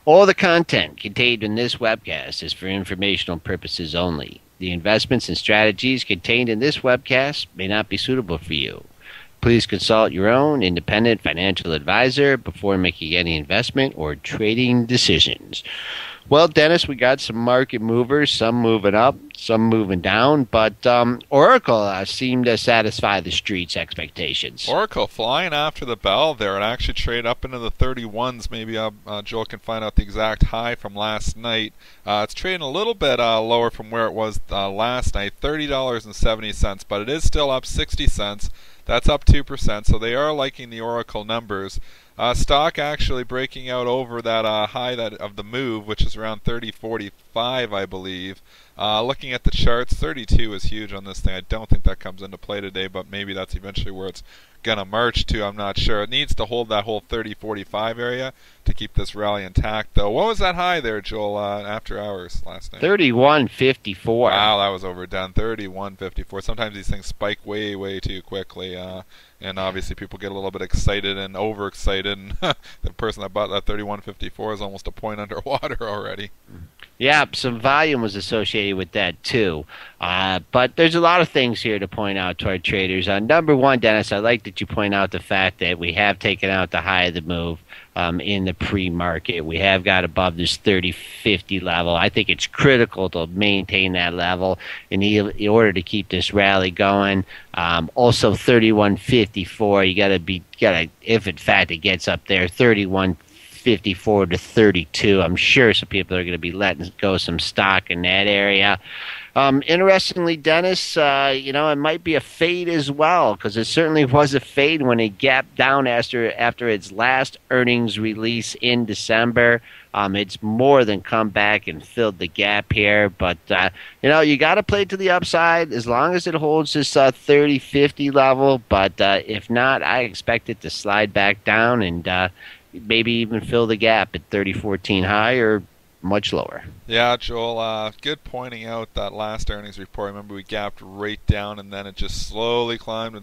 All the content contained in this webcast is for informational purposes only. The investments and strategies contained in this webcast may not be suitable for you. Please consult your own independent financial advisor before making any investment or trading decisions. Well, Dennis, we got some market movers, some moving up, some moving down, but Oracle seemed to satisfy the street's expectations. Oracle flying after the bell there and actually trade up into the 31s. Maybe Joel can find out the exact high from last night. It's trading a little bit lower from where it was last night, $30.70, but it is still up 60 cents. That's up 2%, so they are liking the Oracle numbers. Stock actually breaking out over that high of the move, which is around 30.45, I believe. Looking at the charts, 32 is huge on this thing. I don't think that comes into play today, but maybe that's eventually where it's going to march to. I'm not sure. It needs to hold that whole 30.45 area to keep this rally intact, though. What was that high there, Joel, after hours last night? 31.54. Wow, that was overdone. 31.54. Sometimes these things spike way, way too quickly. And obviously people get a little bit excited and overexcited, and the person that bought that 31.54 is almost a point underwater already. Yeah, some volume was associated with that too. But there's a lot of things here to point out to our traders. Number one, Dennis, I like that you point out the fact that we have taken out the high of the move in the pre-market. We have got above this 30.50 level. I think it's critical to maintain that level in order to keep this rally going. Also, 31.54. You gotta if in fact it gets up there, 31.54 to 32. I'm sure some people are going to be letting go some stock in that area. Interestingly, Dennis, it might be a fade as well, because it certainly was a fade when it gapped down after its last earnings release in December. It's more than come back and filled the gap here, but you got to play to the upside as long as it holds this 30.50 level. But if not, I expect it to slide back down and maybe even fill the gap at 30.14 high or much lower. Yeah, Joel, good pointing out that last earnings report. Remember, we gapped right down, and then it just slowly climbed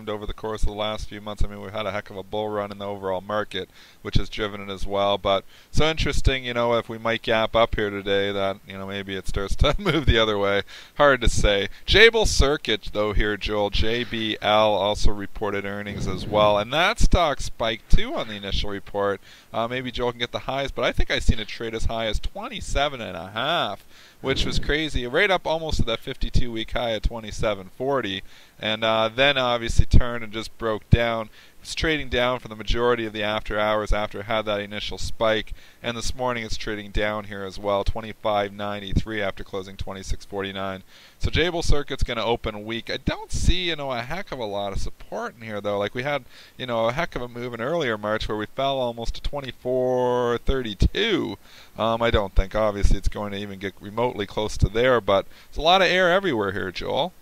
over the course of the last few months. I mean, we've had a heck of a bull run in the overall market, which has driven it as well. But so interesting, if we might gap up here today, that maybe it starts to move the other way. Hard to say. Jabil Circuit, though, here, Joel, JBL also reported earnings as well, and that stock spiked too on the initial report. Maybe Joel can get the highs, but I think I've seen it trade as high as 27.5, which was crazy. Right up almost to that 52-week high at 27.40, and then obviously turned and just broke down. It's trading down for the majority of the after hours after it had that initial spike, and this morning it's trading down here as well, 25.93 after closing 26.49. So Jabil Circuit's going to open weak. I don't see a heck of a lot of support in here though. Like we had a heck of a move in earlier March where we fell almost to 24.32. I don't think obviously it's going to even get remotely close to there, but there's a lot of air everywhere here, Joel.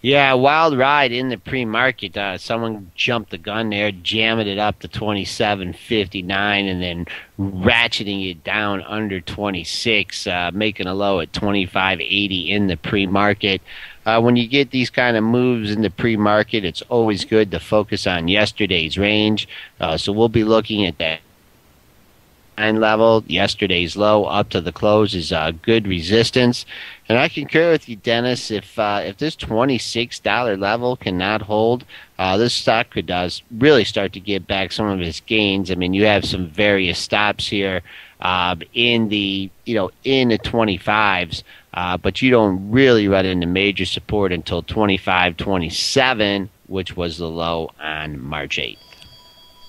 Yeah, wild ride in the pre-market. Someone jumped the gun there, jamming it up to 27.59, and then ratcheting it down under 26, making a low at 25.80 in the pre-market. When you get these kind of moves in the pre-market, it's always good to focus on yesterday's range. So we'll be looking at that level. Yesterday's low up to the close is good resistance. And I concur with you, Dennis. If this $26 level cannot hold, this stock could really start to get back some of its gains. I mean, you have some various stops here in the 25s, but you don't really run into major support until 25.27, which was the low on March 8th.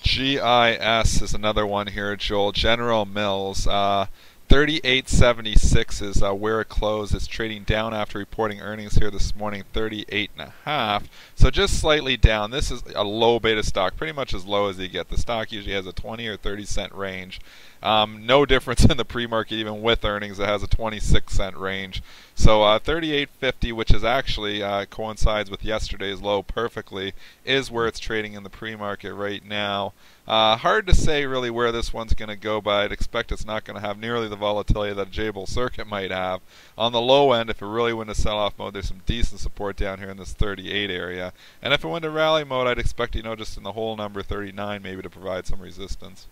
GIS is another one here, Joel. General Mills, 38.76 is where it closed. It's trading down after reporting earnings here this morning, 38.5. So just slightly down. This is a low beta stock, pretty much as low as you get. The stock usually has a 20 or 30 cent range. No difference in the pre-market, even with earnings. It has a 26-cent range. So 38.50, which is actually coincides with yesterday's low perfectly, is where it's trading in the pre-market right now. Hard to say really where this one's going to go, but I'd expect it's not going to have nearly the volatility that a Jabil Circuit might have. On the low end, if it really went to sell-off mode, there's some decent support down here in this 38 area. And if it went to rally mode, I'd expect, just in the whole number 39 maybe to provide some resistance.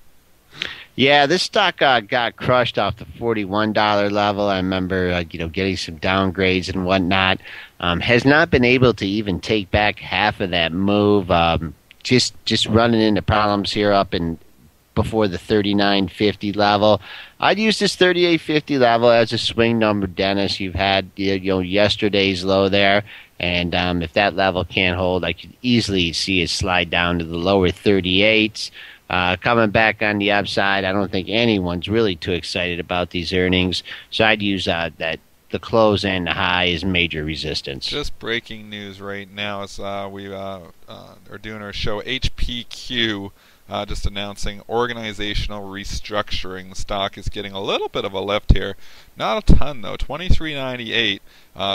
Yeah, this stock got crushed off the $41 level. I remember, getting some downgrades and whatnot. Has not been able to even take back half of that move. Just running into problems here up in before the 39.50 level. I'd use this 38.50 level as a swing number, Dennis. You've had yesterday's low there, and if that level can't hold, I could easily see it slide down to the lower 38s. Coming back on the upside, I don't think anyone's really too excited about these earnings, so I'd use that the close and the high is major resistance. Just breaking news right now as we are doing our show. HPQ just announcing organizational restructuring. The stock is getting a little bit of a lift here. Not a ton, though. 23.98.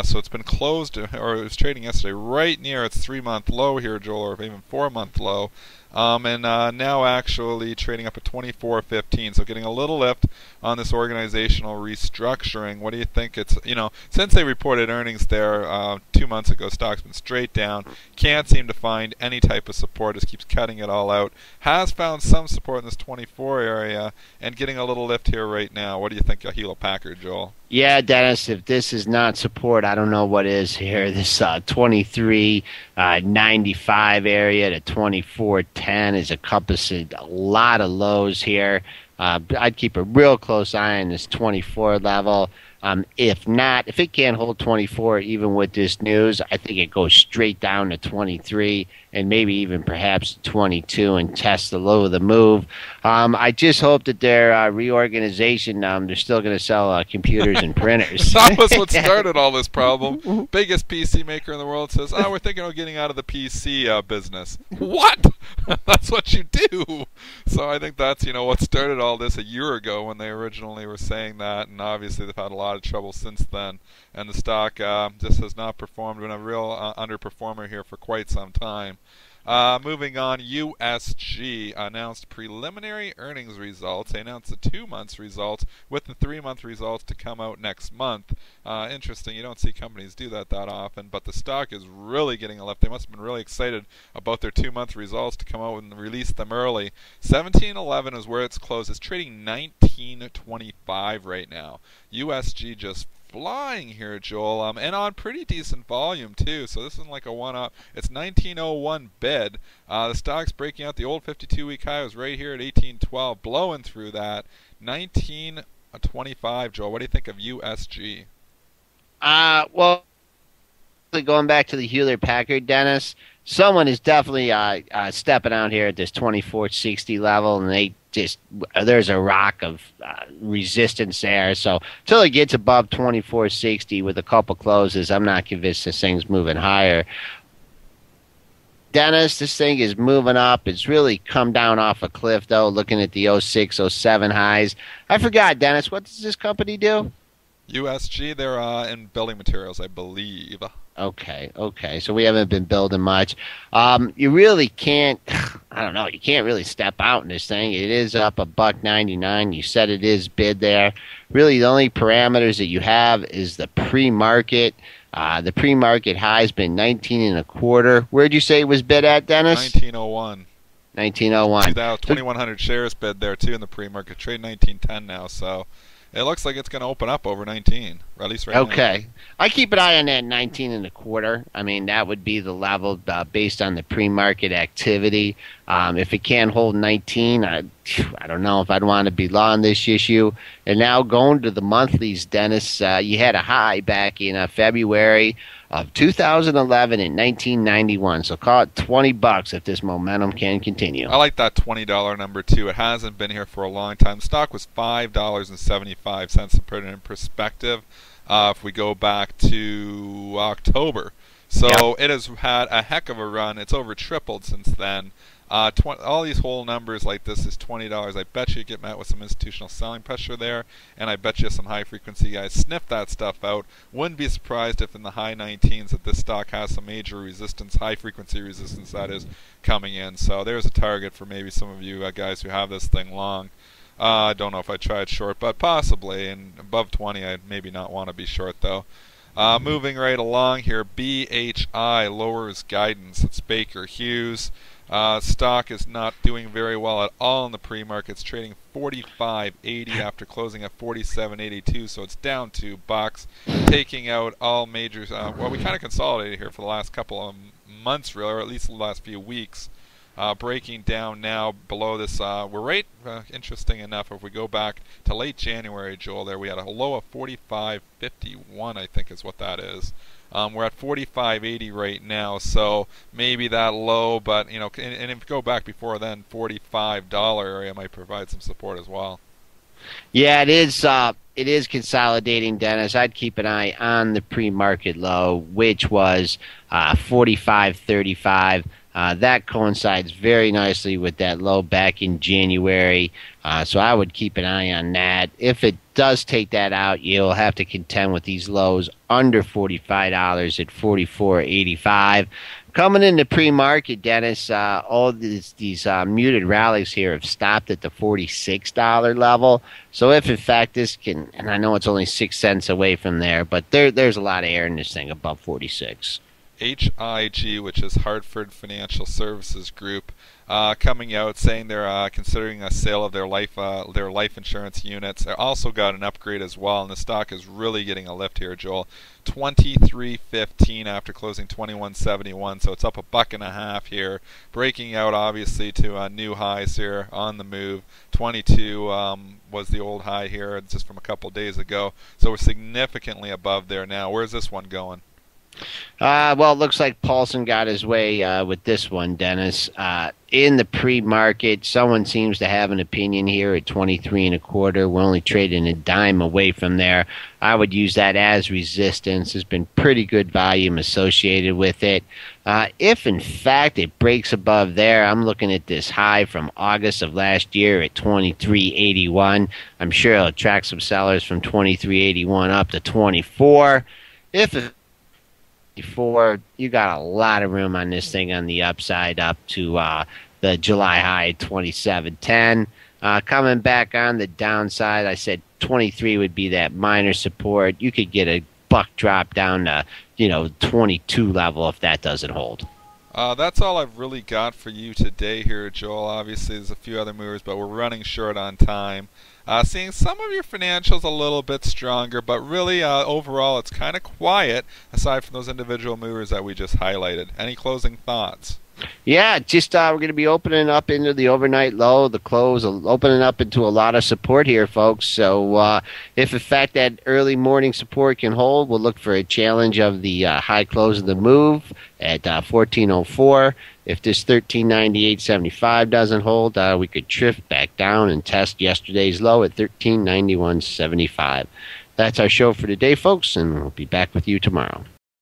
So it's been closed, or it was trading yesterday right near its 3-month low here, Joel, or even 4-month low. And now actually trading up at 24.15, so getting a little lift on this organizational restructuring. What do you think? It's since they reported earnings there 2 months ago, stock's been straight down. Can't seem to find any type of support. Just keeps cutting it all out. Has found some support in this 24 area and getting a little lift here right now. What do you think of Hewlett Packard, Joel? Yeah, Dennis, if this is not support, I don't know what is here. This 23.95 area to 24.10 is encompassing a lot of lows here. I'd keep a real close eye on this 24 level. If it can't hold 24, even with this news, I think it goes straight down to 23 and maybe even perhaps 22 and test the low of the move. I just hope that their reorganization, they're still going to sell computers and printers. That was what started all this problem. Biggest PC maker in the world says, we're thinking of getting out of the PC business. What? That's what you do. So I think that's, what started all this a year ago when they originally were saying that, and obviously they've had a lot of trouble since then. And the stock just has not performed, been a real underperformer here for quite some time. Moving on, USG announced preliminary earnings results. They announced the 2 months results with the 3-month results to come out next month. Interesting. You don't see companies do that often, but the stock is really getting a lift. They must have been really excited about their 2-month results to come out and release them early. 17.11 is where it's closed. It's trading 19.25 right now. USG just flying here, Joel, and on pretty decent volume too. So this isn't like a one-up. It's 1901 bid. The stock's breaking out. The old 52-week high was right here at 1812, blowing through that. 1925, Joel. What do you think of USG? Well, going back to the Hewlett Packard, Dennis, someone is definitely stepping out here at this 24.60 level, and there's a rock of resistance there. So until it gets above 24.60 with a couple closes, I'm not convinced this thing's moving higher. Dennis, this thing is moving up. It's really come down off a cliff, though, looking at the 06, 07 highs. I forgot, Dennis, what does this company do? USG, they're in building materials, I believe. Okay. So we haven't been building much. You really can't, I don't know, you can't really step out in this thing. It is up $1.99. You said it is bid there. Really, the only parameters that you have is the pre-market. The pre-market high has been 19.25. Where'd you say it was bid at, Dennis? 1901. 1901. 2,100 shares bid there, too, in the pre-market. Trade 1910 now, so it looks like it's going to open up over 19, or at least right now. Okay. I keep an eye on that 19.25. I mean, that would be the level based on the pre-market activity. If it can't hold 19, I don't know if I'd want to be long this issue. And now going to the monthlies, Dennis, you had a high back in February of 2011 and 1991. So call it $20 if this momentum can continue. I like that $20 number too. It hasn't been here for a long time. The stock was $5.75 to put it in perspective. If we go back to October, so It has had a heck of a run. It's over tripled since then. All these whole numbers like this is $20. I bet you get met with some institutional selling pressure there, and I bet you some high frequency guys sniff that stuff out. Wouldn't be surprised if in the high 19s that this stock has some major resistance, high frequency resistance that is coming in. So there's a target for maybe some of you guys who have this thing long. I don't know if I tried short, but possibly. And above 20, I'd maybe not want to be short though. Moving right along here, BHI lowers guidance. It's Baker Hughes. Stock is not doing very well at all in the pre-market. It's trading 45.80 after closing at 47.82, so it's down $2, taking out all majors. Well, we kind of consolidated here for the last couple of months, really, or at least the last few weeks. Breaking down now below this, we're right, interesting enough, if we go back to late January, Joel, there we had a low of 45.51, I think is what that is. We're at 45.80 right now, so maybe that low, but, you know, and if you go back before then, $45 area might provide some support as well. Yeah, it is. It is consolidating, Dennis. I'd keep an eye on the pre-market low, which was 45.35. That coincides very nicely with that low back in January, so I would keep an eye on that. If it does take that out, you'll have to contend with these lows under $45 at $44.85. Coming into pre-market, Dennis, all these muted rallies here have stopped at the $46 level. So if, in fact, this can, and I know it's only 6 cents away from there, but there's a lot of air in this thing above 46. HIG, which is Hartford Financial Services Group, coming out saying they're considering a sale of their life insurance units. They also got an upgrade as well, and the stock is really getting a lift here, Joel. 23.15 after closing 21.71, so it's up $1.50 here, breaking out obviously to new highs here on the move. 22 was the old high here just from a couple days ago, so we're significantly above there now. Where's this one going? Well, it looks like Paulson got his way with this one, Dennis. In the pre-market, someone seems to have an opinion here at 23.25. We're only trading a dime away from there. I would use that as resistance. There's been pretty good volume associated with it. If, in fact, it breaks above there, I'm looking at this high from August of last year at 23.81. I'm sure it'll attract some sellers from 23.81 up to 24. If it before, you got a lot of room on this thing on the upside up to the July high 27.10. Coming back on the downside, I said 23 would be that minor support. You could get a buck drop down to 22 level if that doesn't hold. That's all I've really got for you today here, Joel. Obviously, there's a few other movers, but we're running short on time. Seeing some of your financials a little bit stronger, but really overall it's kind of quiet aside from those individual movers that we just highlighted. Any closing thoughts? Yeah, just we're going to be opening up into the overnight low, the close, opening up into a lot of support here, folks. So if, in fact, that early morning support can hold, we'll look for a challenge of the high close of the move at 14.04. If this 13.98.75 doesn't hold, we could drift back down and test yesterday's low at 13.91.75. That's our show for today, folks, and we'll be back with you tomorrow.